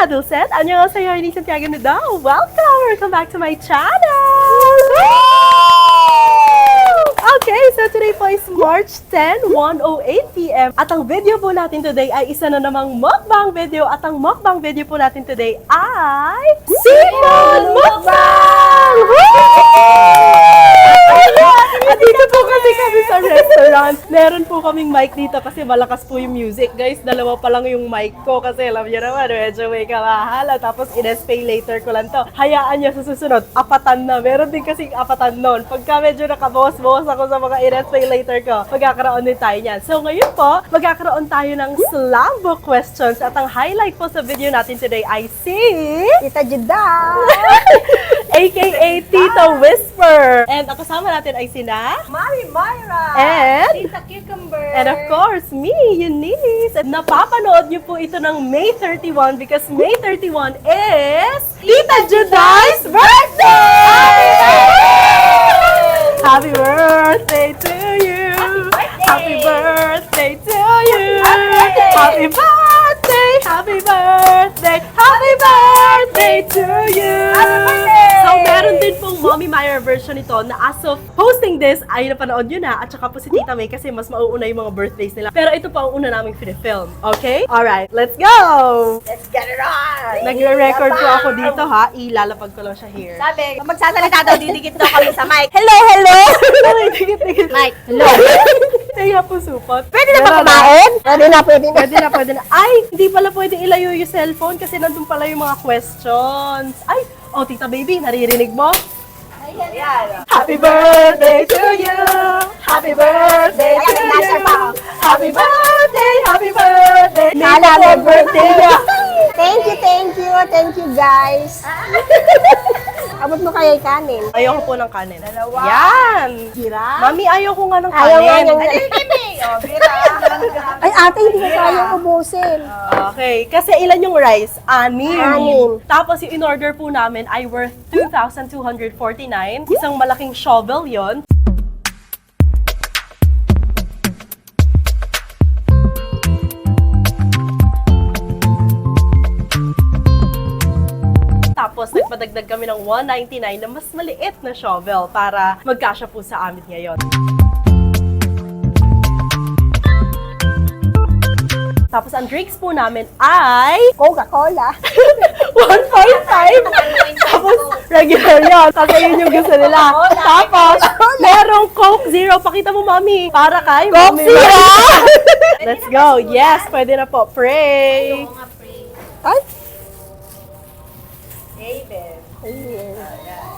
Dulcet! 안녕하세요, Ini Santiago Nada. Welcome back to my channel! Okay, so today po is March 10, 1:08 p.m. At ang video po natin today ay isa na namang mukbang video. At ang mukbang video po natin today ay Sipon Mukbang! At dito po kasi kami sa restaurant. Meron po kaming mic dito kasi malakas po yung music. Guys, dalawa pa lang yung mic ko kasi alam niyo naman, medyo may kamahal. Tapos in-pay later ko lang to. Hayaan niyo sa susunod, apatan na. Meron din kasing apatan nun. Pagka medyo nakabawas-bawas ako sa mga in-pay later ko, magkakaroon din tayo niyan. So ngayon po, magkakaroon tayo ng slam book questions. At ang highlight po sa video natin today ay si Tita Judah! aka Tita Whisper. And ang kasama natin ay sina Mami Myra! and Tita Cucumber! And of course, me, Eunice. At napapanood niyo po ito ng May 31 because May 31 is Tita Judah's birthday! Happy birthday to you! Happy birthday to you! Happy birthday! Happy birthday! Happy birthday to you! So, meron din pong Mommy Myra version nito na as of posting this, ay napanood nyo na at saka po si Tita May kasi mas mauuna yung mga birthdays nila. Pero ito po ang una naming film. Okay? Alright, let's go! Let's get it on! Nagre-record po ako dito ha. Ilalapag ko lang siya here. Sabi, pag magsasalita daw, didikit daw kami sa mic. Hello, hello! Dikit-dikit. Mic, hello! Kaya po supot. Pwede na ba kumain? Pwede na, pwede na. Pwede na. Ay, hindi pala pwedeng ilayo yung cellphone kasi nandun pala yung mga questions. Ay, oh Tita Baby, naririnig mo? Ayan. Happy birthday to you! Happy birthday to Ayan, nasa pa ako. you! Happy birthday! Happy birthday! Kala mo, birthday niya! Thank you guys. Abot mo kaya yung kanin. Ayoko po ng kanin. Dalawa. Yan! Gira? Mami, ayoko nga ng Ayaw nga kanin. niyang... Ay, ate, hindi ko kayang ubusin. Okay, kasi ilan yung rice? Anim. Anim. Tapos yung in-order po namin ay worth 2,249. Isang malaking shovel yon. Tapos nagpadagdag kami ng 199 na mas maliit na shovel para magkasya po sa amin ngayon. Tapos ang drinks po namin ay Coca-Cola. 1.5. Tapos regular yun. Tapos yun yung gusto nila. Tapos merong Coke Zero. Pakita mo, Mami. Para kay Coke Mami. Zero! Let's go. Yes, pwede na po. Pray. Ay?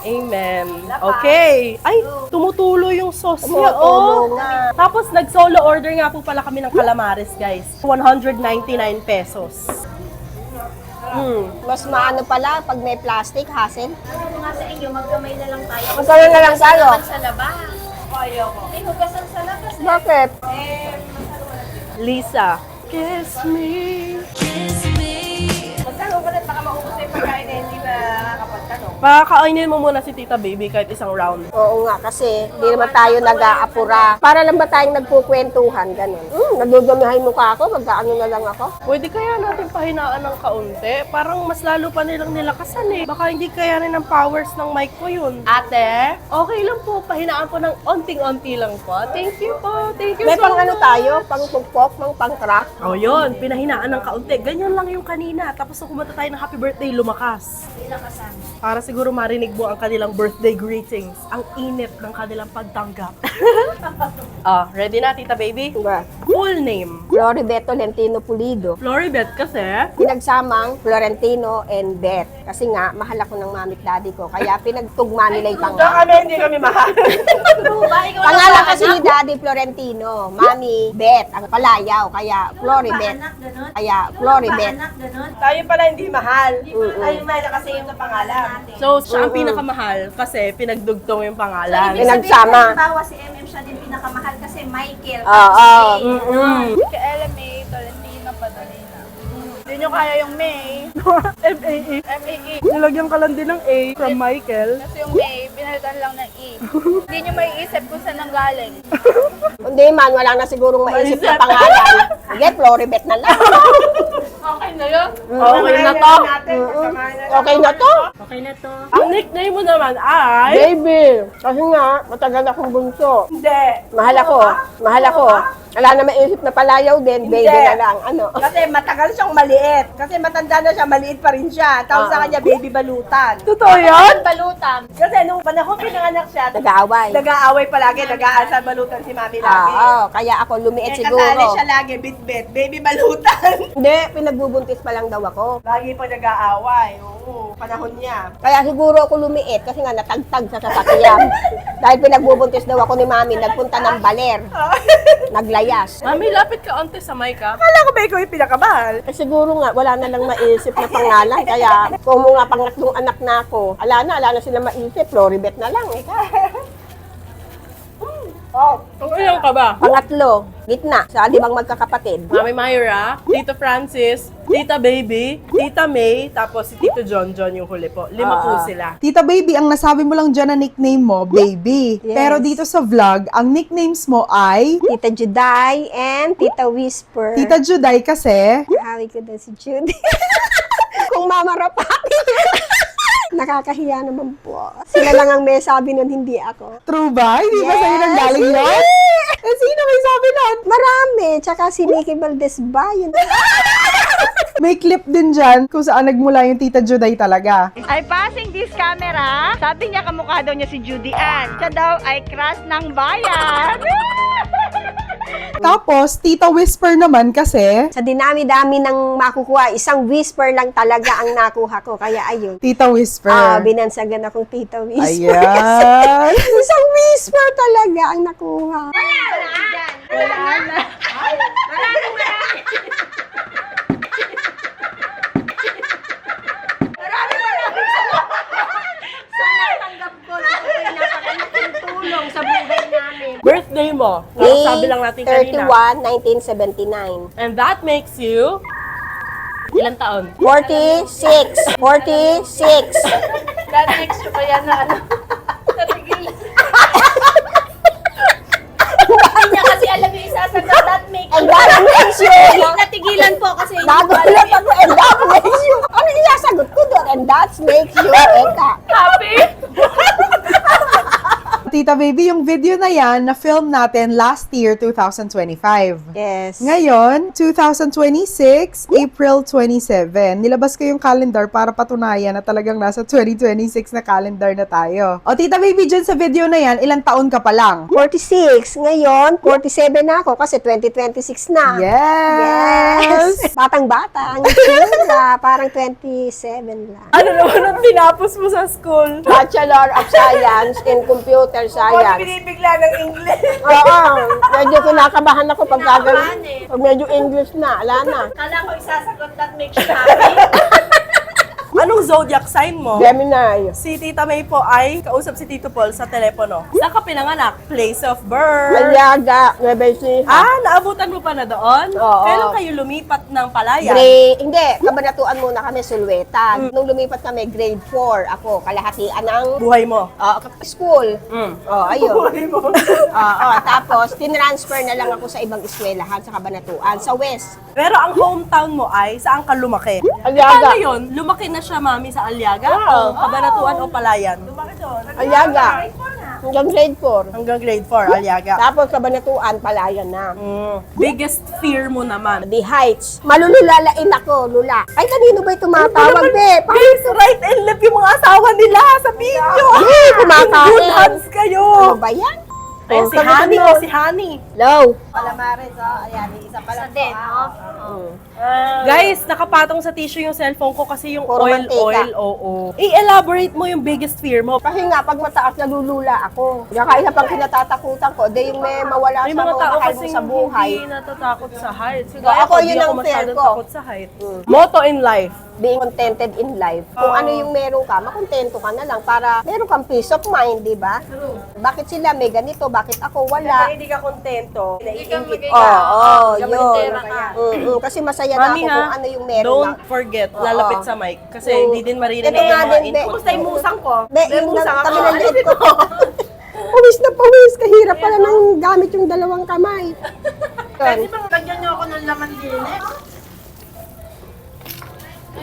Amen. Okay. Ay, tumutulo yung sauce niya. Tumutulo Oh. na. Tapos nag-solo order nga po pala kami ng calamares, guys. 199 pesos. Mas maano pala pag may plastic, hassle. Ano nga sa inyo, magkamay na lang tayo. Magkaroon na lang tayo. Sa labas. May hugasan sa labas. Bakit? Lisa. Kiss me. Magtanong ko na, baka maubos na yung pagkain na hindi na nakakapagtanong. Pakakainin mo muna si Tita Baby kahit isang round. Oo nga, kasi hindi naman tayo nag-aapura. Para lang ba tayong nagkukwentuhan, ganun. Nadudumihay mukha ako, magkaano na lang ako. Pwede kaya natin pahinaan ng kaunti? Parang mas lalo pa nilang nilakasan eh. Baka hindi kaya rin ng powers ng mic ko yun. Ate, okay lang po. Pahinaan po ng onting-onti lang po. Thank you po. Thank you May so pang ano much. tayo, pang pukpok, pang crack. Oh, yun. Pinahinaan ng kaunti. Ganyan lang yung kanina. Tapos nung kumanta tayo ng happy birthday, lumakas. Para siguro marinig mo ang kanilang birthday greetings. Ang init ng kanilang pagtanggap. Ready na, Tita Baby? Diba? Full name. Floribet Tolentino Pulido. Floribet kasi. Pinagsamang Florentino and Beth. Kasi nga, mahal ako ng mami at daddy ko. Kaya pinagtugma nila yung pangalan. Hindi kami mahal. Pangalan kasi ni daddy Florentino. Mami, Beth. Ang palayaw. Kaya Floribet. Anak, ganun. Kaya Floribet. Anak, ganun. Tayo pala hindi mahal. Tayo mahal kasi yung pangalan. So, siya ang pinakamahal kasi pinagdugtong yung pangalan. Pinagsama. Halimbawa si MM siya din pinakamahal kasi Michael. Oo. Kay LMA, Tolentino, Padolina. Hindi nyo kaya yung May. M-A-E. M-A-E. Nilagyan ka lang din ng A from Michael. Kasi yung May, pinalitan lang ng E. Hindi nyo maiisip kung saan ang galing. Hindi man, wala na sigurong maisip na pangalan. Sige, Floribet na lang. Okay na yun. Okay na to. Okay na to? Okay na to. Ang nickname mo naman ay... Baby. Kasi nga, matagal akong bunso. Hindi. Mahal ako. Mahal ako. Wala na maisip na palayaw din. Baby na lang. Ano? Kasi matagal siyang maliit. Kasi matanda na siya, maliit pa rin siya. Tawag sa kanya, baby balutan. Totoo yun? Balutan. Kasi nung panahon pinanganak siya, Nag-aaway. nag-aaway palagi, nag-aasal balutan si mami lagi. Oo, kaya ako lumiit Eh, siguro. kasali siya lagi, bit-bit, baby balutan. Hindi, pinagbubuntis pa lang daw ako. Lagi pa nag-aaway, oo, panahon niya. Kaya siguro ako lumiit kasi nga natagtag sa sasakyan. Dahil pinagbubuntis daw ako ni mami, nagpunta ng baler. Naglayas. Mami, lapit ka onte sa mic ha. Akala ko ba ikaw yung pinakamahal? Eh, siguro nga, wala na lang maisip na pangalan. Kaya kung nga pangatlong anak na ako, ala na sila maisip. Floribet na lang eh. Oh, Ang ilang ka ba? Pangatlo, gitna, sa 5 magkakapatid. Mami Myra, Tito Francis, Tita Baby, Tita May, tapos si Tito John yung huli po. 5 po sila. Tita Baby, ang nasabi mo lang dyan na nickname mo, Baby. Yes. Pero dito sa vlog, ang nicknames mo ay Tita Juday and Tita Whisper. Tita Juday kasi Hawi ko na si Judy. Kung mamarapati. Nakakahiya naman po. Sila lang ang may sabi nun, hindi ako. true ba? Hindi ba sa'yo nang galing yun? Eh, sino may sabi nun? Marami. Tsaka si Nikki Valdez ba? Yun. May clip din dyan kung saan nagmula yung Tita Juday talaga. Ay passing this camera, sabi niya kamukha daw niya si Judy Ann. Siya daw ay crush ng bayan. Tapos, Tita Whisper naman kasi Sa dinami-dami ng makukuha, isang whisper lang talaga ang nakuha ko. Kaya ayun. Tita Whisper. Binansagan akong Tita Whisper. Ayan. Isang whisper talaga ang nakuha. Tulong sa buhay namin. Birthday mo. May Sabi lang natin kanina. 31, 1979. And that makes you... Ilang taon? 46. 46. That next ko kaya na ano. Natigil. Hindi niya kasi alam yung isasagot. That makes And that makes you. Natigilan po kasi hindi ko Nagulat ako, and that makes you. Ano yung sasagot ko doon? And that makes you. Eka. Happy? Tita Baby, yung video na yan, na-film natin last year, 2025. Yes. Ngayon, 2026, April 27. Nilabas ko yung calendar para patunayan na talagang nasa 2026 na calendar na tayo. O Tita Baby, dyan sa video na yan, ilang taon ka pa lang? 46. Ngayon, 47 na ako kasi 2026 na. Yes! Batang-bata. Ang itsura, parang 27 lang. Ano naman ang tinapos mo sa school? Bachelor of Science in Computer Huwag Science. binibigla ng English. Oo, medyo kinakabahan ako pag gagawin. Pag medyo English na, ala na. Kala ko isasagot that makes you happy. Anong zodiac sign mo? Gemini. Si Tita May po ay kausap si Tito Paul sa telepono. Saan ka pinanganak? Place of birth. Aliaga, Nueva Ecija. Naabutan mo pa na doon? Oo. Kailan kayo lumipat ng Palayan? Hindi, kabanatuan muna kami, Sulwetan. Nung lumipat kami, grade 4 ako, kalahatian ng Buhay mo? school. Ayun. Buhay mo. Tapos, tinransfer na lang ako sa ibang eskwelahan sa Kabanatuan, sa West. Pero ang hometown mo ay saan ka lumaki? Aliaga. Paano yun? Lumaki na siya, mami, sa Aliaga? O Kabanatuan o Palayan? Aliaga. Hanggang grade 4. Hanggang grade 4, Aliaga. Tapos, Kabanatuan, Palayan na. Biggest fear mo naman? The Heights. Malululalain ako, lula. Ay, kanino ba tumatawag, be? Guys, right and left yung mga asawa nila sa video! Hey, kumakain. Good hands kayo! Ano ba yan? Ay, si Honey ko, si Honey. Hello. Palamares, ayan, isa pala. Isa din, Guys, nakapatong sa tissue yung cellphone ko kasi yung Puro mantika. oo. I-elaborate mo yung biggest fear mo. Kasi nga, pag mataas, nalulula ako. Kaya isa pang kinatatakutan ko, de yung may mawala May sa mga tao mahal mo kasing sa buhay. hindi natatakot sa height. Ako, Ako, yun hindi ang ako fear masyadong ko. takot sa height. Motto in life. Being contented in life. Kung ano yung meron ka, makontento ka na lang para meron kang peace of mind, di ba? Bakit sila may ganito, bakit ako wala? Pag hindi ka kontento, naiingit Oo, ka. yun. Ka. Kasi masaya na Mami ako ha, kung ano yung meron don't lang. forget, Oo. lalapit sa mic. Kasi Oo. hindi din marinig Ito yung nga mga din, be. input Kumusta yung mo. musang ko? Be, May yung musang ako. kami ng liit ko. Pawis na pawis, kahirap pala ng gamit yung dalawang kamay. Pwede bang lagyan niyo ako ng laman din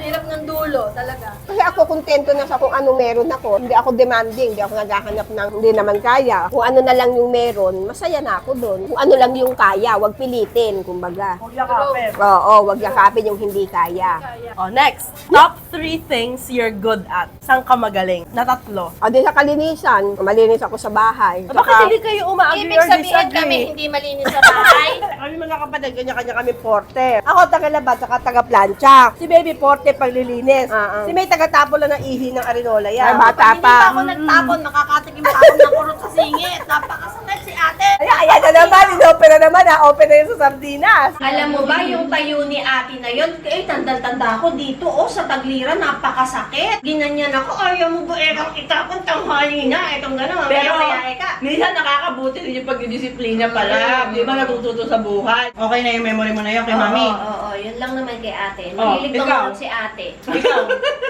Hirap ng dulo, talaga. Kasi ako kontento na sa kung ano meron ako. Hindi ako demanding, hindi ako naghahanap ng hindi naman kaya. Kung ano na lang yung meron, masaya na ako doon. Kung ano lang yung kaya, wag pilitin, kumbaga. Huwag yakapin. Oo, wag yakapin yung hindi kaya. Oh, next. Top 3 things you're good at. Saan ka magaling? Na tatlo. O di sa kalinisan, malinis ako sa bahay. Bakit hindi kayo uma-agree Ibig or sabihin disagree? kami hindi malinis sa bahay. Kami mga kapatid, kanya-kanya kami porte. Ako taga-labas, saka taga-plancha. Si Baby porte paglilinis. Si May taga-tapo lang ng ihi ng arinola yan. Ay, bata Hindi pa ako pa. nagtapon, makakatikim pa ako ng kurot sa singit. Napakasakit si ate. Ayan na naman, in-open na naman ha. Open na yun sa sardinas. Alam mo ba yung tayo ni ate na yun? Tanda-tanda ako dito, sa tagliran, napakasakit. Ginanyan ako, ayaw mo ba erang itapon tanghali na? Itong gano'n, Pero, mamaya ka. minsan nakakabuti din yung pagdidisiplina pala. Di ba natututo sa buhay? Okay na yung memory mo na yun kay mami. Oo, yun lang naman kay ate. Oh, Mahilig ikaw? tumulong si ate. Ikaw,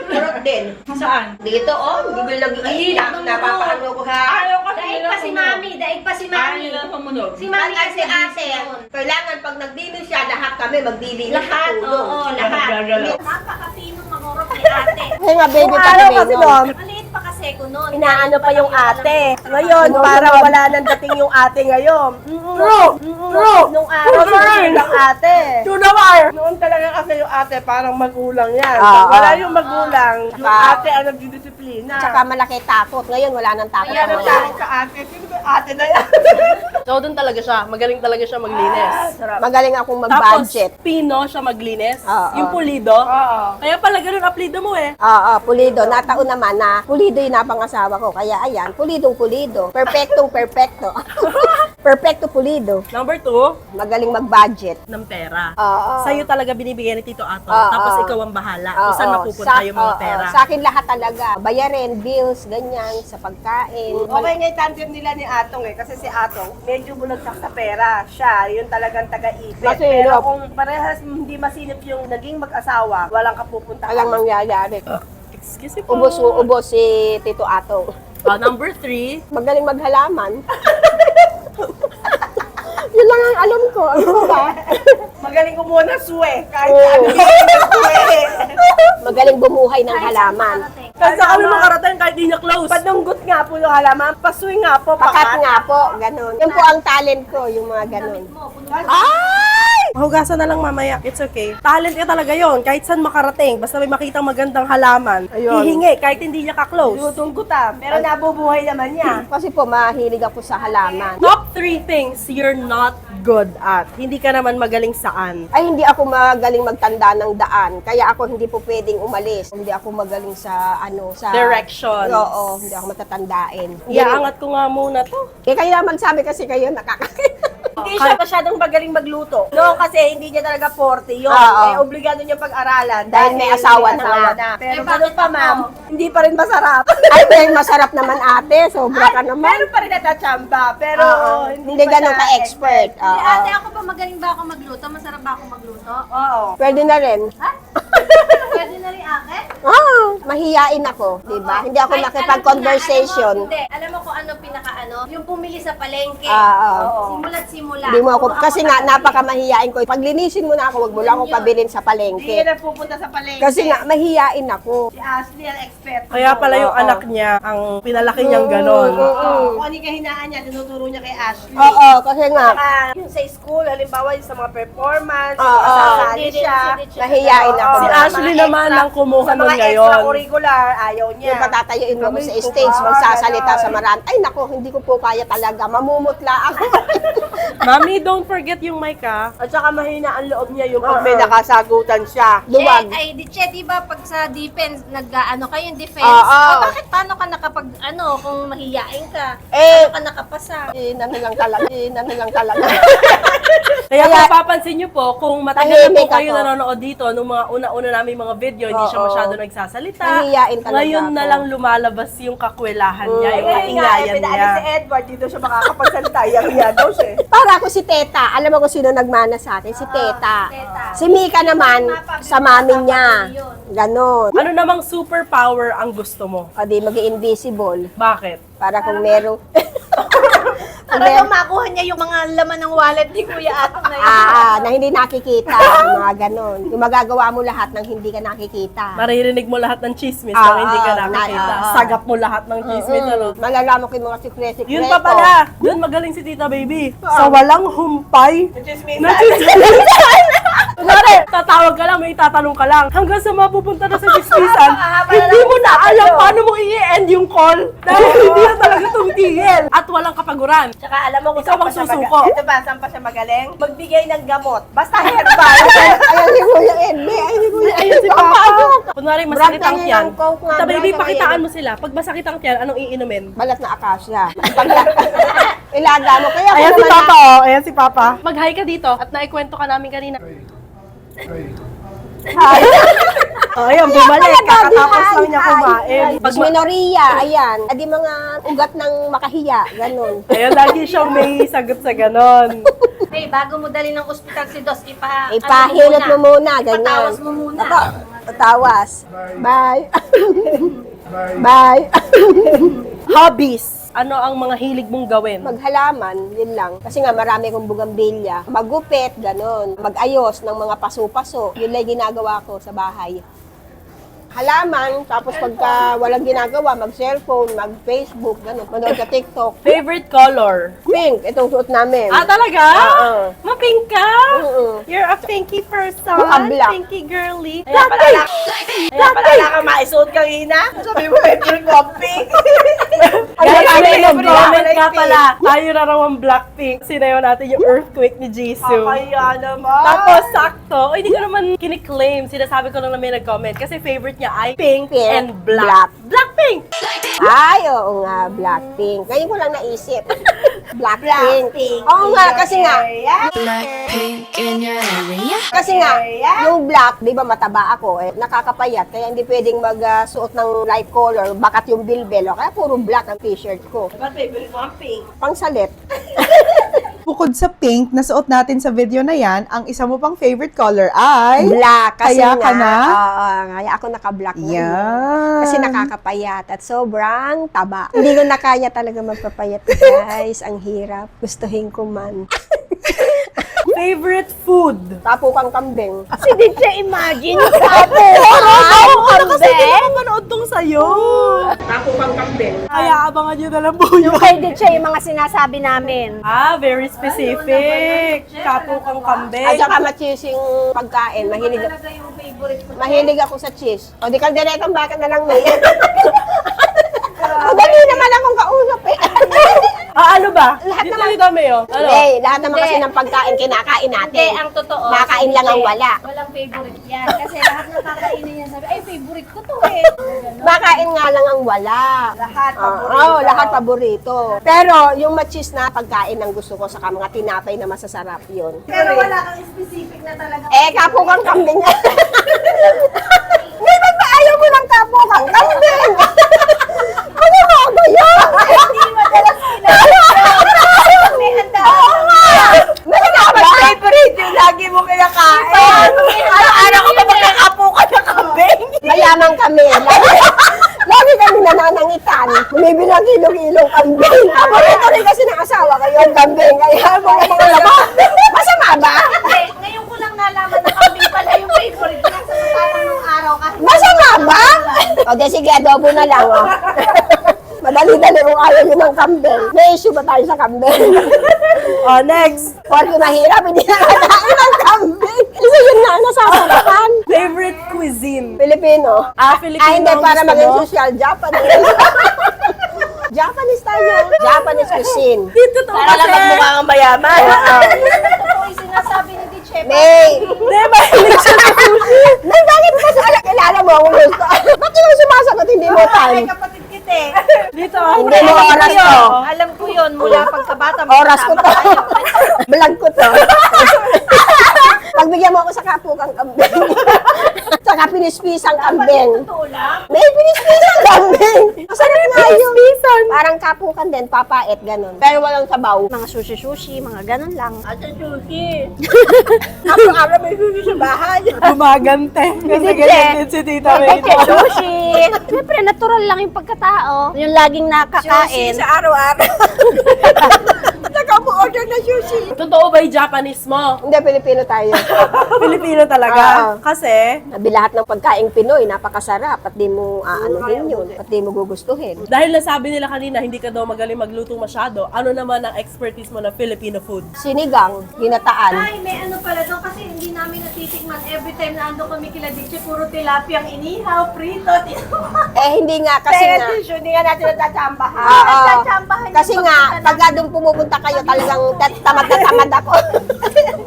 Kurot din. saan? Dito, bigil lagi Mahilig Napapaano ko ha. Ayaw kasi Daig nila pa si sumunog. mami, daig pa si mami. Ayaw nila sumunog. Si mami At kasi si ate, yun. kailangan pag nagdilis siya, lahat kami magdilis. Lahat, oo, lahat. Gagalaw. Napakapinong magurot ni ate. Kasi nga, baby Yung pa araw kami kasi nun. doon, Maliit pa kasi ko noon. inaano pa yung ate. Ngayon, parang wala nang dating yung ate ngayon. True! True! Nung araw, sinusunod ang ate. To the wire! Noon talaga kasi yung ate, parang magulang yan. Ah, Pag wala ah. yung magulang, yung Saka- ate ang nagdidisiplina. Tsaka malaki takot. Ngayon, wala nang takot Kaya ang mga nagtakot sa ate. Sino ba yung ate na yan? So, doon talaga siya. Magaling talaga siya maglinis. Magaling akong Tapos, mag-budget. pino siya maglinis. Oo. Yung pulido. Oo. Kaya pala ganun apelido mo eh. Oo, pulido. Nataon naman na pulido yung napangasawa ko. Kaya ayan, pulidong pulido. Perfectong perfecto. Perfecto pulido. Number 2, Magaling mag-budget. ng pera. Oo. Sa'yo talaga binibigyan ni Tito Ato. Oo. Tapos ikaw ang bahala kung saan Oo. mapupunta yung mga oo. pera. Sa akin lahat talaga. Bayarin, bills, ganyan, sa pagkain. Okay nga yung tandem nila ni Atong kasi si Atong medyo bulagsak sa pera. Siya, yung talagang taga-ipit. Kasi, Pero no, kung parehas hindi masinip yung naging mag-asawa, walang kapupuntahan. Walang mangyayari. Excuse me po. Ubos si Tito Atong. Number 3, Magaling maghalaman. Yun lang ang alam ko. Ano ba? Magaling kumuha ng suwe. Kahit Oo. ano yung suwe. Magaling bumuhay ng halaman. kasi kami makarating kahit di niya close. Padunggot nga po yung halaman. Paswing nga po. Pakat nga po. Ganon. Yan po ang talent ko, yung mga ganon. Mahugasan na lang mamaya. It's okay. Talent ka talaga yon. Kahit saan makarating. Basta may makitang magandang halaman. Ayun. Hihingi kahit hindi niya ka-close. Tinutunggutan. Pero nabubuhay naman niya. Kasi po, mahilig ako sa halaman. Top 3 things you're not good at. Hindi ka naman magaling saan. Ay, hindi ako magaling magtanda ng daan. Kaya ako hindi po pwedeng umalis. Hindi ako magaling sa, sa... Directions. Oo, hindi ako matatandain. Iaangat ko nga muna to. Eh, kayo magsabi kasi kayo nakakakita. Hindi siya masyadong magaling magluto. No, kasi hindi niya talaga 40 yun. Oo. Eh, obligado niya pag-aralan. Dahil may asawa na nga. Pero Eh, ganun bakit pa, ako? ma'am, hindi pa rin masarap. Ay, pero masarap naman ate. Sobra ka naman. Meron pa rin natachamba. Pero Oo. Hindi pa ganun siya ka-expert. Si Oo. ate, ako ba magaling ba ako magluto? Masarap ba ako magluto? Oo. Pwede na rin. Pwede na rin akin? Mahiyain ako, di ba? Hindi ako Kahit nakipag-conversation. alam mo kung ano pinaka-ano? Yung pumili sa palengke. Oo. Simula't simula. Hindi mo ako, Puro kasi nga, napakamahiyain ko. Pag linisin mo na ako, wag mo lang ako pabilin sa Hindi palengke. yan na pupunta sa palengke. Kasi nga, mahiyain ako. Si Ashley ang expert. Kaya pala yung Oo. anak niya, ang pinalaki niyang ganon. Oo. Kung ano yung kahinaan niya, tinuturo niya kay Ashley. Oo, kasi nga, Saka, yung sa school, halimbawa yung sa mga performance, Oo. sasali Hindi siya. din siya. mahiyain ako. Si Oo. Ashley Mga naman extra- ang kumuha Sa nun mga ngayon. extracurricular, ayaw niya. Yung patatayuin mo sa Kami, stage, kukuha, magsasalita ganon. sa maran. Ay, nako, hindi ko po kaya talaga. Mamumutla ako. Mami, don't forget yung mic ha. At saka mahina ang loob niya yung pag may nakasagutan siya. Duwag. Ay, di ba pag sa defense, nag-ano kayo yung defense? Oo. Bakit paano ka nakapag, kung mahiyain ka? Eh, Paano ka nakapasa? Inano lang talaga. Inano lang talaga. Kaya Kaya- kung papansin niyo po, kung matagal na po Tahimik kayo ako. nanonood dito, nung mga una-una namin mga video, hindi siya Oo. masyado nagsasalita. Mahihiyain talaga Ngayon na ako. lang lumalabas yung kakwelahan niya, yung Ngayon nga, kaingayan pinaalis niya. si Edward, dito siya makakapagsalita. Yang daw siya. Para ako si Teta. Alam mo kung sino nagmana sa akin? Si Teta. Teta. Si Mika naman, sa mami niya. Ganon. Ano namang superpower ang gusto mo? O di, mag-invisible. Bakit? Para kung meron... Talagang makuha niya yung mga laman ng wallet ni Kuya Ato na yun. Na hindi nakikita, mga ganon. Yung magagawa mo lahat ng hindi ka nakikita. Maririnig mo lahat ng chismis nang hindi ka nakikita. na- Sagap mo lahat ng chismis, ano? Malalaman ko yung mga sikreto. Yun pa pala, doon magaling si Tita Baby. Sa walang humpay, Chismisan. Kunwari, tatawag ka lang, may itatanong ka lang. Hanggang sa mapupunta na sa chismisan, hindi mo na alam paano mo i-end yung call. Dahil hindi na talaga tumigil. At walang kapaguran. Tsaka alam mo kung Ikaw saan pa ang siya susuko. Ito ba, saan pa siya magaling? Magbigay ng gamot. Basta herbal. Ayun si Kuya Edme, ayun si Kuya Ayun si Papa. Kunwari, masakit ang Brand tiyan. ng Coke nga, Tita Baby, brand ng pakitaan mo sila. Pag masakit ang tiyan, anong iinumin? Balat na akasya. Ilaga mo. Kaya Ayan kung si naman Papa, oh. Ayan si Papa. Mag-hi ka dito at naikwento ka namin kanina. Ayan, bumalik. Kakatapos lang niya kumain. Pag minorya, ayan. Adi mga ugat ng makahiya. Ganon. Ayan, lagi siyang may sagot sa ganon. Hey, bago mo dali ng ospital si Dos, Ipahilot mo muna. Ganyan. Patawas mo muna. Patawas. Bye. Bye. Hobbies. Ano ang mga hilig mong gawin? Maghalaman, yun lang. Kasi nga marami kong bugambilya. Magupit, ganon. Magayos ng mga paso-paso. Yun lang ginagawa ko sa bahay. Halaman, tapos pagka walang ginagawa, mag-cellphone, mag-Facebook, ganon. Manood sa TikTok. Favorite color? Pink, itong suot namin. Ah, talaga? Oo. Ma-pink ka? Oo. You're a pinky person? Black. Pinky girly? Kaya pala ka maisuot kanina. Sabi mo, favorite ko ang pink. Guys, may Ano, comment bro? nga pala. Tayo na raw ang Blackpink. Sinayaw natin yung earthquake ni Jisoo. Kaya naman. Tapos, sakto. Hindi ko naman kiniklaim. Sinasabi ko lang na may nag-comment. Kasi favorite niya ay pink Pink, and black. Blackpink! Ay, oo nga, Blackpink. Ngayon ko lang naisip. Blackpink. Oo nga, kasi nga, Blackpink in your area. kasi nga, yung black, di ba mataba ako, nakakapayat, kaya hindi pwedeng magsuot ng light color, bakat yung bilbel, kaya puro black ang t-shirt ko. Ba't favorite mo ang pink? Pangsalit. Bukod sa pink na suot natin sa video na yan, ang isa mo pang favorite color ay... Black, kasi Kaya nga, ka na? kaya ako naka-black na. Yan. Kasi nakakapayat at sobrang taba. Hindi ko na kaya talaga magpapayat, guys. Ang hirap. Gustuhin ko man. Favorite food? Tapukang kambing. Si DJ Imagine, Kasi di naman manood tong sayo. Tapukang kambing. Kaya abangan nyo na lang po yun. kay DJ yung mga sinasabi namin. Ah, very specific. Kapukang kambing. At saka machising pagkain. Mahilig ako sa cheese. O di kalderetang bakit na lang may. Madali naman akong kausap eh. Ah, ano ba? Lahat Dito naman- yung dami, oh. Ano? Eh, lahat naman kasi ng pagkain kinakain natin. Hindi, ang totoo. Nakain lang ang wala. Walang favorite yan. Kasi lahat ng kakainin niya sabi, ay, favorite ko to eh. Makain nga lang ang wala. Lahat paborito. Oo, lahat paborito. Pero yung machis na pagkain ang gusto ko, saka mga tinapay na masasarap yun. Pero wala kang specific na talaga. Kapukang kambing. Di ba ba ayaw mo ng kapukang kambing? Ano ba ba yun? Hindi madalas may handa. Oo nga! Masarap ba? Favorite yung lagi mo kinakain. Araw-araw ka pa magkakapukan ng kambing. Mayaman kami. Lagi kami nananangitan. Bumibili ng kilo-kilong kambing. Paborito rin kasi ng asawa kayo ang kambing. Kaya mga laman. Masama ba? Hindi, ngayon ko lang nalaman na kambing pala yung favorite ko. Sa matapang ng araw kahit Masama ba? O, de sige, adobo na lang. Oh. Madali-dali kung ayaw nyo ng kambing. May issue ba tayo sa kambing? Oh, next. Porque mahirap, hindi na kakain ng kambing. Kasi yun nga, nasasarapan. Favorite cuisine? Filipino. Ah, Filipino Ay, hindi, ang para gusto maging mo? social. Japanese. Japanese tayo. Japanese cuisine. Dito to Para lang magmukha kang mayaman. totoo yung sinasabi ni DJ. May, Hindi, mahilig siya sa sushi. may bakit mo kasi kilala mo ang gusto. Ba't yung sumasagot hindi mo Ay, time? kapatid kita eh. Dito, Hindi mo oras to. Alam ko yun, mula pagkabata. Oras ko to. Vlog ko to. Pagbigyan mo ako sa kapukang kambing. Saka pinispisang kambing. Totoo lang. May pinispisang kambing. Masarap nga yun. Parang kapukan din, papait, ganun. Pero walang sabaw. Mga sushi-sushi, mga ganun lang. At sa sushi. Araw-araw may sushi sa bahay. gumagante. Kasi ganyan din si Tita May. DJ Sushi! Siyempre, natural lang yung pagkatao. Yung laging Sushi nakakain. sa araw-araw. order na sushi. Totoo ba yung Japanese mo? Hindi, Pilipino tayo. Filipino talaga. Kasi, Sabi lahat ng pagkaing Pinoy, napakasarap. At di mo aanuhin yun. At di mo gugustuhin. dahil nasabi nila kanina, hindi ka daw magaling magluto masyado, ano naman ang expertise mo na Filipino food? Sinigang, ginataan. Ay, may ano pala doon kasi hindi namin natitikman. Every time na ando kami kila Dixie, puro tilapia ang inihaw, prito, Hindi nga, kasi Kaya nga. tissue, hindi nga natin natatsambahan. Oo. Nagtatsambahan yung Kasi nga, pagpunta pagka doon pumupunta kayo, talagang tamad na tamad ako.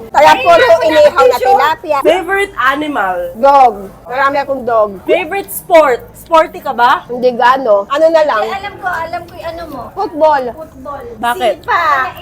Kaya puro inihaw na tilapia. Favorite animal? Dog. Marami akong dog. Favorite sport? Sporty ka ba? Hindi gano. Ano na lang? alam ko yung ano mo. Football. Football. Bakit? Pa,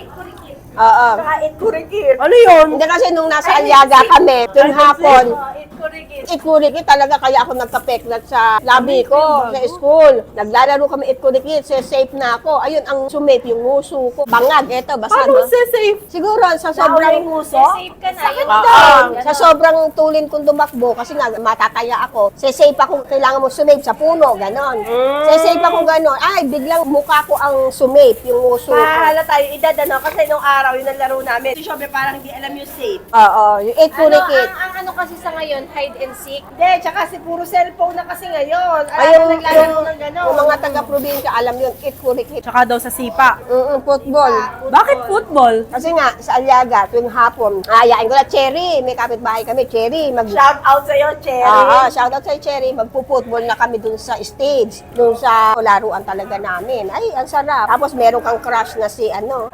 Oo. kahit kurikir. Ano yun? Hindi kasi nung nasa Aliaga kami, tuwing hapon, Itkurikit. itkurikit talaga kaya ako nagka-peklat sa labi ko, sa school. Naglalaro kami itkurikit, safe na ako. Ayun, ang sumape, yung nguso ko. Bangag, eto, basta Paano no? safe? Siguro, sa sobrang Safe ka na. Yun Sa sobrang tulin kong dumakbo, kasi nga matataya ako, safe ako, kailangan mo sumape sa puno, ganon. Safe ako ganon. Ay, biglang mukha ko ang sumape, yung nguso ko. Pahala tayo edad, ano? Kasi nung araw, yun ang laro namin. Si Shobe parang hindi alam yung safe. Oo, yung itkurikit. Ang ano kasi sa ngayon, hide and seek. Hindi, tsaka si puro cellphone na kasi ngayon. Ay, Alam na naglalaro ng gano'n. yung mga taga-probinsya, alam yun, itkurikit. Tsaka daw sa sipa. Football. Bakit football? Kasi nga, sa Aliaga, tuwing hapon, ayain ko na, Cherry, may kapitbahay kami, Cherry, Shout out sa'yo, Cherry. shoutout sa Cherry, magpo-football na kami dun sa stage, dun sa laruan talaga namin. Ay, ang sarap. Tapos meron kang crush na si ano.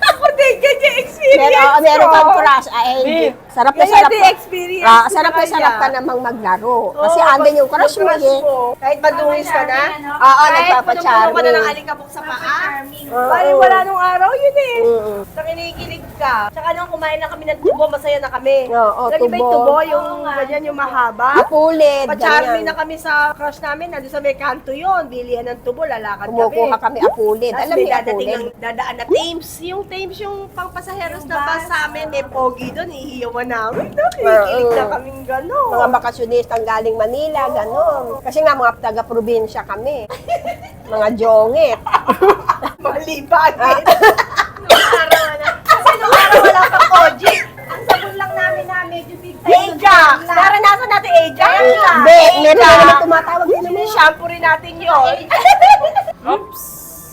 Ako din, ganyan experience Meron ko. kang crush. Ay, sarap na Ganyan sarap din ka. experience ko Sarap na kaya. sarap ka namang maglaro. Kasi Oo, andun yung crush mo eh. Kahit madungis ka na. Oo, Kahit nagpapacharming. punong-puno ka na ng alikabok sa paa. Oo. Bali, wala nung araw yun eh. Mm-mm. Sa kinikilig ka. Tsaka nung kumain na kami ng tubo, masaya na kami. Oo, Lagi ba yung tubo. tubo? Yung ganyan, yung mahaba? Apulid, Pa-charming ganyan. na kami sa crush namin. Nandun sa may kanto yun. Bilihan ng tubo, lalakad Kumukuha kami. kami apulid. Tapos Alam may niyo dadating apulid? ang dadaan na Thames. Yung Thames, yung pangpasaheros na bus sa amin. Eh, pogi doon, ihiyawan namin. Nakikilig na kaming gano'n. Mga bakasyonistang galing Manila, gano'n. Kasi nga mga taga-probinsya kami. Mga jongit. Malibagin. Kasi nung araw wala pang Koji. Ang sabon lang namin na medyo big time. Ajax! Naranasan natin Ajax? Hindi, meron na naman tumatawag din naman. Shampoo rin natin yun. Oops.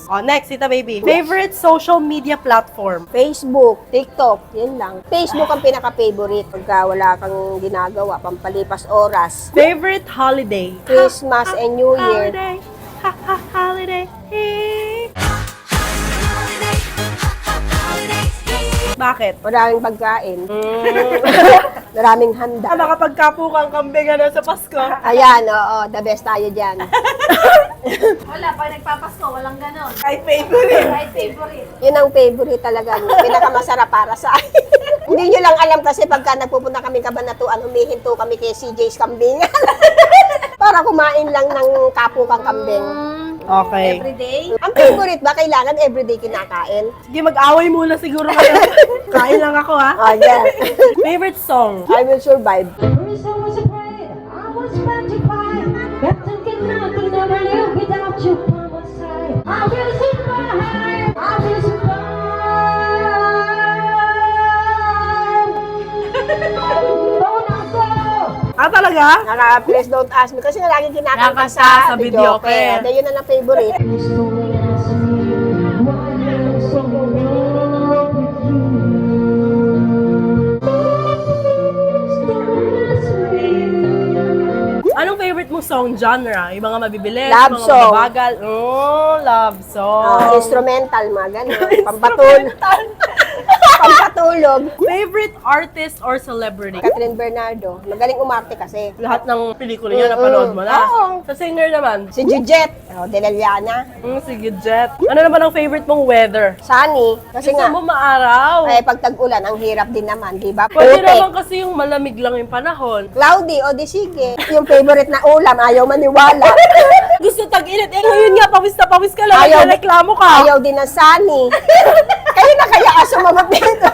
Oh, next, Tita Baby. Favorite social media platform? Facebook, TikTok, yun lang. Facebook ang pinaka-favorite pagka wala kang ginagawa, pampalipas oras. Favorite holiday? Christmas and New Year. Holiday. Holiday. Bakit? Maraming pagkain. Maraming handa. Makapagkapukang kambing ano sa Pasko. Ayan, oo, the best tayo dyan. Wala, pag nagpapasko, walang ganon. Ay, favorite. Kahit favorite. Yun ang favorite talaga. Pinakamasarap para sa akin. Hindi nyo lang alam kasi pagka nagpupunta kami Kabanatuan, humihinto kami kay CJ's Kambing. Para kumain lang ng kapukang kambing. Okay. Everyday. Ang favorite ba, kailangan everyday kinakain? Sige, mag-away muna siguro kayo. Kain lang ako, ha? Oh, yeah. Favorite song? I will survive. Ah, talaga? Please don't ask me. Kasi lagi kinakanta Nakakanta sa sa videoke. Videoke. Yun na lang favorite. Anong favorite mong song genre? Yung mga mabibilis, Love mga song. mabagal? Oh, love song. Instrumental, mga ganun. Pampatulog. Favorite artist or celebrity? Catherine Bernardo. Magaling umarte kasi. Lahat ng pelikula niya napanood mo na. Oo. Sa singer naman, Si Jujet. Delaliana. sige, Jet. Ano naman ang favorite mong weather? Sunny. Kasi Gusto nga, mo maaraw. pag tag-ulan, ang hirap din naman, di ba? Pwede Putik. naman kasi yung malamig lang yung panahon. Cloudy, o di sige. Yung favorite na ulam, ayaw maniwala. Gusto tag-init. Eh ngayon nga, pawis na pawis ka lang. Ayaw- Ayaw. Reklamo ka. Ayaw din ng sunny. Kayo na kaya Kaya ka sumagot dito.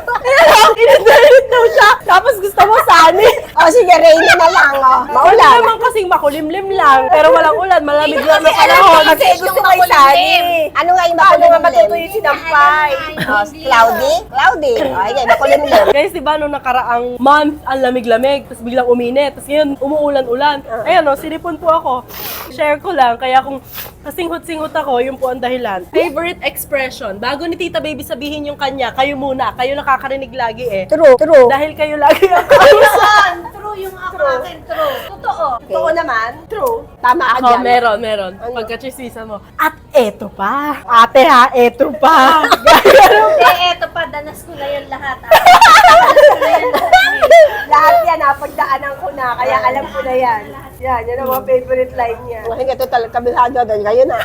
Init daw siya. Tapos gusto mo sani. O sige, Reyna na lang. Wala Maulan. naman kasing makulimlim lang. Pero walang ulan, malamig lang na panahon. Kasi gusto ko isali. Ano nga yung Paano nga makulimlim? matutuyo si Dampay? Cloudy? Cloudy. Okay, makulimlim. Guys, di ba nung nakaraang month, ang lamig-lamig, tapos biglang uminit, tapos ngayon umuulan-ulan. Ayan o, sinipon po ako. Share ko lang, kaya kung kasinghot-singhot ako, yun po ang dahilan. Favorite expression, bago ni Tita Baby sabihin yung kanya, kayo muna, kayo nakakarinig lagi eh. True, true. Dahil kayo lagi ang True yung akin, true. Totoo. Totoo naman. True. Tama ka Ako, dyan. meron. Pagka-chismisan mo. At eto pa. Ate ha, eto pa. Eto pa, danas ko na yun lahat. Lahat yan, napagdaanan ko na, kaya alam ko na yan. Yan ang mga favorite line niya. Ngayon ito talaga kabisado doon. Kayo na.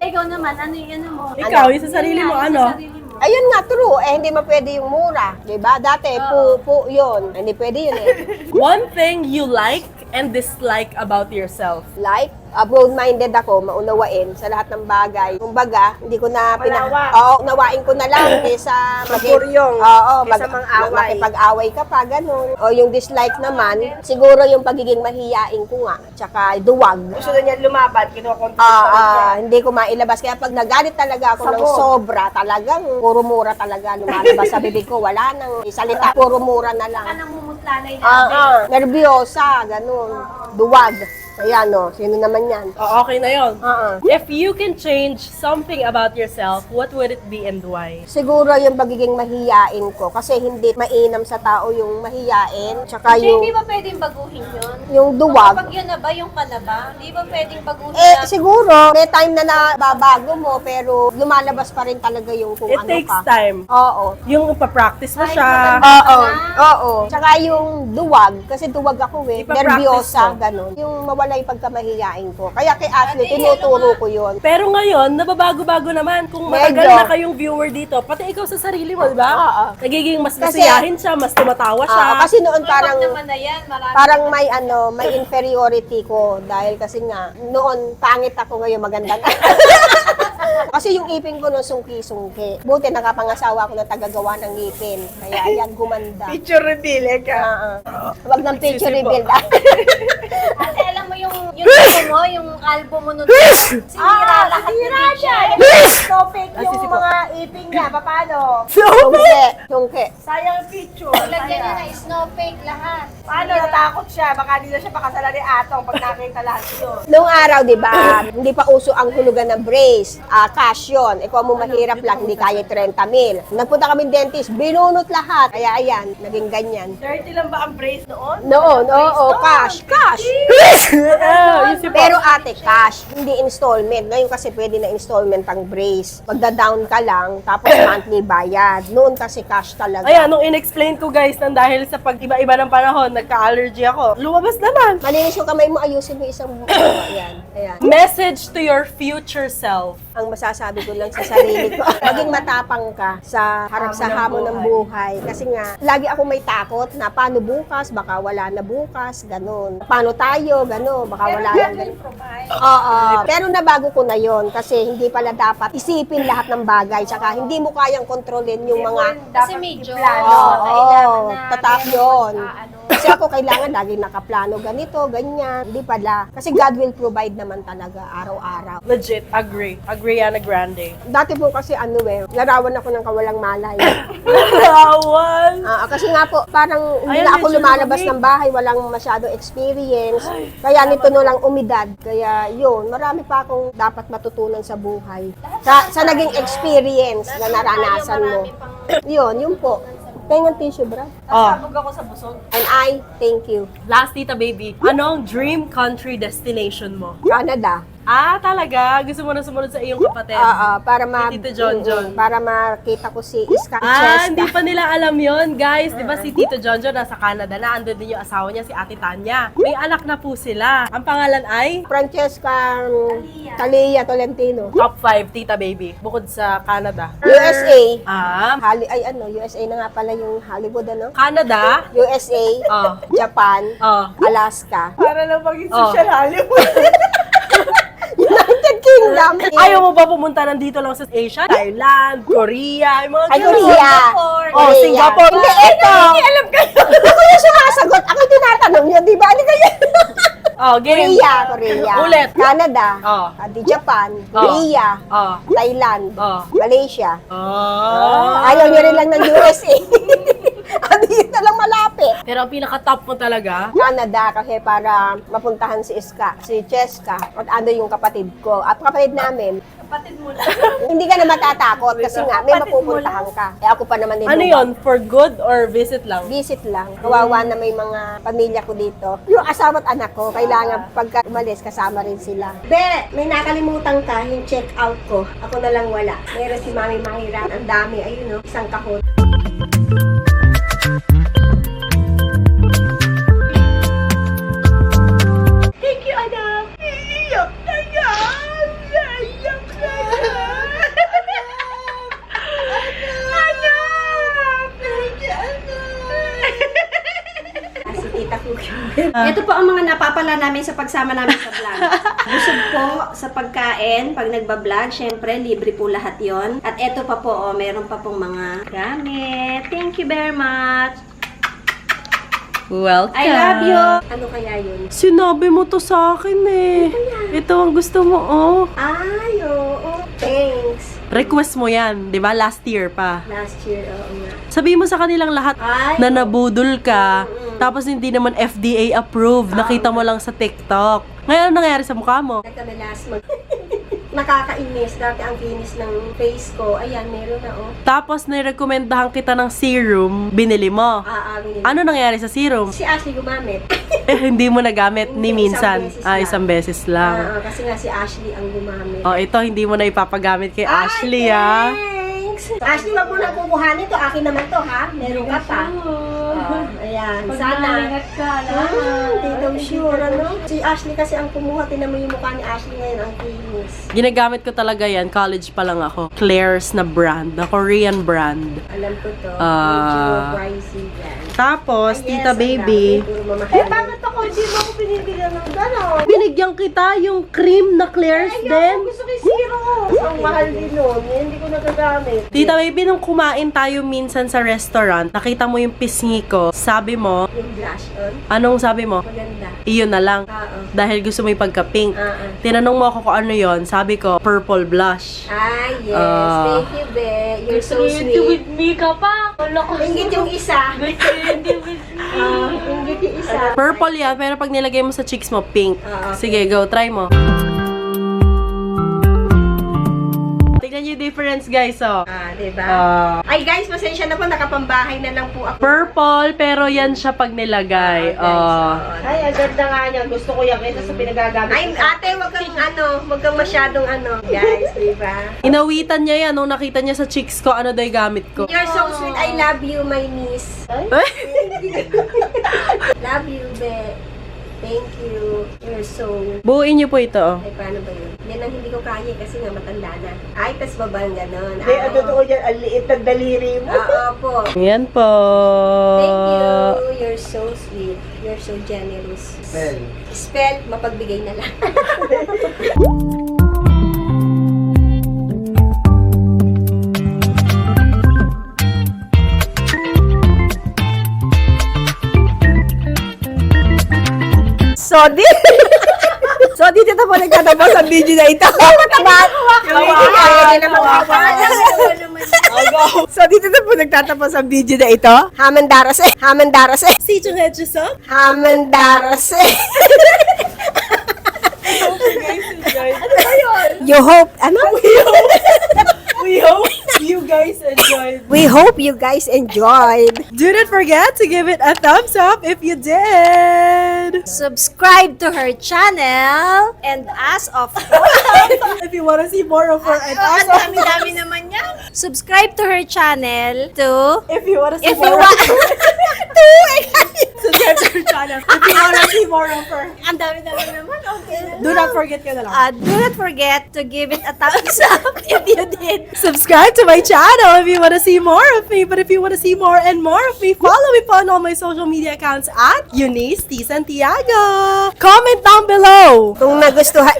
Ikaw naman, ano yung ano mo? Ikaw, yung sa sarili mo, ano? Ayun nga, true. Eh, hindi mapwede yung mura. Diba? Dati, po yun. Hindi pwede yun eh. One thing you like and dislike about yourself. Like, broad-minded ako, maunawain sa lahat ng bagay. Kumbaga, hindi ko na Manawa. Oo, unawain ko na lang kaysa Magpuryong. Oo, Kaysa mang-away. makipag-away ka pa, ganun. O yung dislike naman, siguro yung pagiging mahiyain ko nga, tsaka duwag. Gusto na niya lumaban, kinukontrol pa rin niya. Hindi ko mailabas. Kaya pag nagalit talaga ako ng Sabog. sobra, talagang puro mura talaga lumalabas sa bibig ko. Wala nang isalita, puro mura na lang. Anong mumutlanay na? Nervyosa, ganun. Duwag. Ayan, no. Sino naman yan? Oh, okay na yon. Oo. If you can change something about yourself, what would it be and why? Siguro yung pagiging mahiyain ko. Kasi hindi mainam sa tao yung mahiyain. Tsaka Kasi hindi yung, ba pwedeng baguhin yun? yung duwag. Kapag yun na ba, yung ka na ba? Hindi ba pwedeng baguhin Eh, na? siguro, may time na nababago mo, pero lumalabas pa rin talaga yung kung It ano takes ka. time. Oo. Yung papractice mo Ay, siya. Oo. Oo. Tsaka yung duwag, kasi duwag ako eh. Ipapractice Nervyosa, mo. ganun. Yung mawala yung pagkamahiyain ko. Kaya kay Ashley, tinuturo ko yun. Pero ngayon, nababago-bago naman. Kung matagal Medyo. na kayong viewer dito, pati ikaw sa sarili mo, di ba? Oo. Nagiging mas Kasi- masiyahin siya, mas tumatawa siya. Kasi noon parang naman na yan, marami. may inferiority ko dahil kasi nga noon pangit ako, ngayon maganda na. Kasi yung ipin ko noon sungki-sungki. Buti nakapangasawa ko na tagagawa ng ngipin. Kaya ayan, gumanda. Picture reveal, eh ka. Wag ng picture reveal. Kasi alam mo yung yung kalbo mo nun. Sinira lahat ng siya. So fake yung mga ipin niya, paano? Sungki. Sayang picture. Lagyan niya na snow fake lahat. Paano natakot siya? Baka di na siya pakasalan ni Atong pag nakita lahat yun. Noong araw, di ba, hindi pa uso ang hulugan ng brace. Cash yun. Kung mo mahirap lang, hindi kaya 30 mil. Nagpunta kami dentist, binunot lahat. Kaya ayan, naging ganyan. 30 lang ba ang brace noon? Noon, oo, cash. Pero ate, cash, hindi installment. Ngayon kasi pwede na installment ang brace. Magda-down ka lang, tapos monthly bayad. Noon kasi cash talaga. Ayan, nung in-explain ko guys, nang dahil sa pag-iba-iba ng panahon, nagka-allergy ako. Lumabas naman. Malinis yung kamay mo, ayusin mo isang ayan, ayan. Message to your future self. Ang masasabi ko lang sa sarili ko, maging matapang ka sa harap sa hamon ng buhay. Kasi nga, lagi ako may takot na paano bukas, baka wala na bukas, ganun. Paano tayo, ganun, baka wala na ganun. Oo, pero nabago ko na yon kasi hindi pala dapat isipin lahat ng bagay, tsaka hindi mo kayang kontrolin yung mga Kasi medyo Oo, tatak yun. Kasi ako kailangan lagi nakaplano ganito, ganyan. Hindi pala. Kasi God will provide naman talaga araw-araw. Legit, agree. Agriana Grande. Dati po kasi larawan ako ng kawalang malay. Rawan! Kasi nga po, parang hindi Ayan, na ako medyo lumalabas lumamig. ng bahay, walang masyado experience. Kaya nito no lang umidad. Kaya yun, marami pa akong dapat matutunan sa buhay. Sa naging experience na naranasan mo. Yun po. Pengen tissue, Brad. Oh, ako sa busog. And I, thank you. last Tita Baby, anong dream country destination mo? Canada. Ah, talaga? Gusto mo na sumunod sa iyong kapatid? Para Si Tito John. para makita ko si Iska Hindi pa nila alam yon guys. Di ba si Tito Jonjo nasa Canada na, andun din yung asawa niya, si Ate Tanya. May anak na po sila. Ang pangalan ay Francesca Talia Tolentino. Top 5 Tita Baby, bukod sa Canada. USA. USA na nga pala yung Hollywood, Canada? USA, Oh. Japan, Oh. Alaska, Para lang maging Oh. social Hollywood. United Kingdom. dami. Ayaw mo ba pumunta nandito lang sa Asia? Thailand, Korea, yung mga Ay, ganun. Korea. Oh, Singapore. Hindi, ito. Alam kayo. Ako yung sumasagot. Ako yung tinatanong nyo, di ba? Ano kayo? Oh, game. Korea. Ulit. Canada. Oh. Di Japan. Korea. Oh. Thailand. Oh. Malaysia. Oh. Ayaw nyo rin lang ng USA. Dito lang malapit. Pero ang pinaka-top mo talaga, Canada kasi para mapuntahan si Iska, si Cheska, at ano yung kapatid ko. At kapatid namin, Kapatid mo lang. hindi ka na matatakot kasi nga may mapupuntahan ka. Eh ako pa naman din. ano yon for good or visit lang? Visit lang. Kawawa na may mga pamilya ko dito. Yung asawa at anak ko, kailangan pagka umalis, kasama rin sila. Be, may nakalimutan ka, yung check out ko. Ako na lang wala. Meron si Mami Mahirap. Ang dami, ayun o, isang kahon. Thank you, anak. Iiyak na yan. Iiyak na yan. Anak! Thank you, anak. Si tita ko. Ito po ang mga napapala namin sa pagsama namin sa vlog. Busog po sa pagkain. Pag nagbablog, syempre, libre po lahat yon. At ito pa po, oh, meron pa pong mga gamit. Thank you very much. Welcome. I love you. Ano kaya yun? Sinabi mo to sa akin eh. Ito ang gusto mo, oh. Ay, oo. Thanks. Request mo yan, di ba? Last year pa. Last year, oo nga. Sabihin mo sa kanilang lahat Ay, na nabudol ka, tapos hindi naman FDA approved, nakita mo lang sa TikTok. Ngayon, ano nangyari sa mukha mo? Kami last month. Nakakainis. Dati ang kinis ng face ko. Ayan, meron na, oh. Tapos, nirekomendahan kita ng serum, binili mo. Binili. Ano nangyari sa serum? Si Ashley gumamit. Eh, hindi mo nagamit ni Hindi, minsan. isang beses lang. Isang beses lang. Kasi nga si Ashley ang gumamit. Oh, ito, hindi mo na ipapagamit kay Ashley, ah. Thanks! Ashley, wag mo na kukuhanin to. Akin naman to, ha? Meron ka pa. Ayan. Sana. Hindi daw sure, ano? Si Ashley kasi ang kumuha. Tinan mo yung mukha ni Ashley ngayon, ang kinis. Ginagamit ko talaga yan. College pa lang ako. Claire's na brand. Na Korean brand. Alam ko to. Ah. Medyo pricey yan. Tapos, Yes, Tita ang Baby, dami. Puro mamahal. Bakit ako? Hindi mo ako binibigyan ng gano'n. binigyan kita yung cream na Claire's din. Gusto ko yung zero. Ang mahal din nun. Hindi ko nagagamit. Tita Baby, nung kumain tayo minsan sa restaurant, nakita mo yung pisngi ko, sabi mo, Yung blush on. anong sabi mo? Maganda. Iyon na lang. Oo. Dahil gusto mo yung pagka-pink. Tinanong mo ako kung ano yon, sabi ko, purple blush. Ah, yes. Ah. Thank you, Be. You're so sweet. me ka pa. Wala ko. Ingit yung isa. Ingit yung isa. Purple yan, pero pag nilagay mo sa cheeks mo, pink. Ah, okay. Sige, go, try mo. Tignan niyo yung difference, guys, oh. Diba? Ah. Ay, guys, pasensya na po. Nakapambahay na lang po ako. Purple, pero yan siya pag nilagay. Ay, ang ganda nga niya. Gusto ko yan kaysa sa pinagagamit. Ay, ate, wag kang masyadong guys, diba? Inawitan niya yan nung nakita niya sa cheeks ko, ano daw yung gamit ko. You're so sweet. I love you, my niece. Love you, Be. Thank you. You're so... Buuin niyo po ito, oh. Ay, paano ba yun? Yan ang hindi ko kaya kasi nga matanda na. Ay, tas babang ganon. Hindi, ang totoo yan, ang liit ng daliri mo. Oo po. Yan po. Thank you. You're so sweet. You're so generous. Spell, mapagbigay na lang. So, dito na po nagtatapos ang video na ito. So, dito na po nagtatapos ang video na ito. Hamandarase. Hamandarase. Si Chung Hedgesop. Hamandarase. You hope, ano? We hope you guys enjoyed. We hope you guys enjoyed. Do not forget to give it a thumbs up if you did. Subscribe to her channel. And as of If you want to see more of her and us, dami naman yan. Subscribe to her channel to... if you want to see If you more want... subscribe to her channel. If you want to see more of her, Ang dami-dami naman. Okay na. do not forget ka na lang. Do not forget to give it a thumbs up if you did. Subscribe to my channel if you want to see more of me. But if you want to see more and more of me, follow me po on all my social media accounts at Eunice T. Santiago. Comment down below Kung nagustuhan.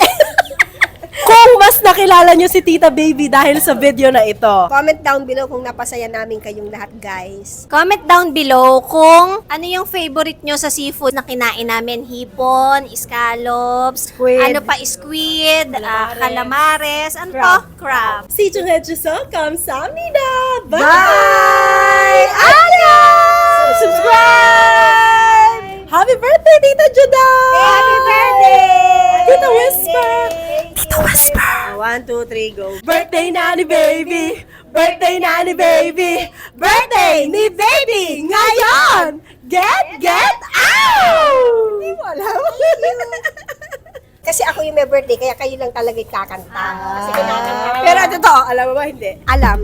kung mas nakilala nyo si Tita Baby dahil sa video na ito. Comment down below kung napasaya namin kayong lahat, guys. Comment down below kung ano yung favorite nyo sa seafood na kinain namin. Hipon, scallops, Squid. ano pa, squid, calamares, ano to? Crab. 시청해주셔서 감사합니다. Bye! Bye! Adios! Subscribe! Happy birthday, Tita Juday! Happy birthday! Tita Whisper! Tita Whisper! 1, 2, 3, go. Birthday na ni Baby! Birthday na ni Baby! Birthday ni Baby! Ngayon! Get out! Hindi mo alam. Kasi ako yung may birthday, kaya kayo lang talaga kakanta. Kasi kinakanta. Pero totoo, alam mo ba hindi? Alam.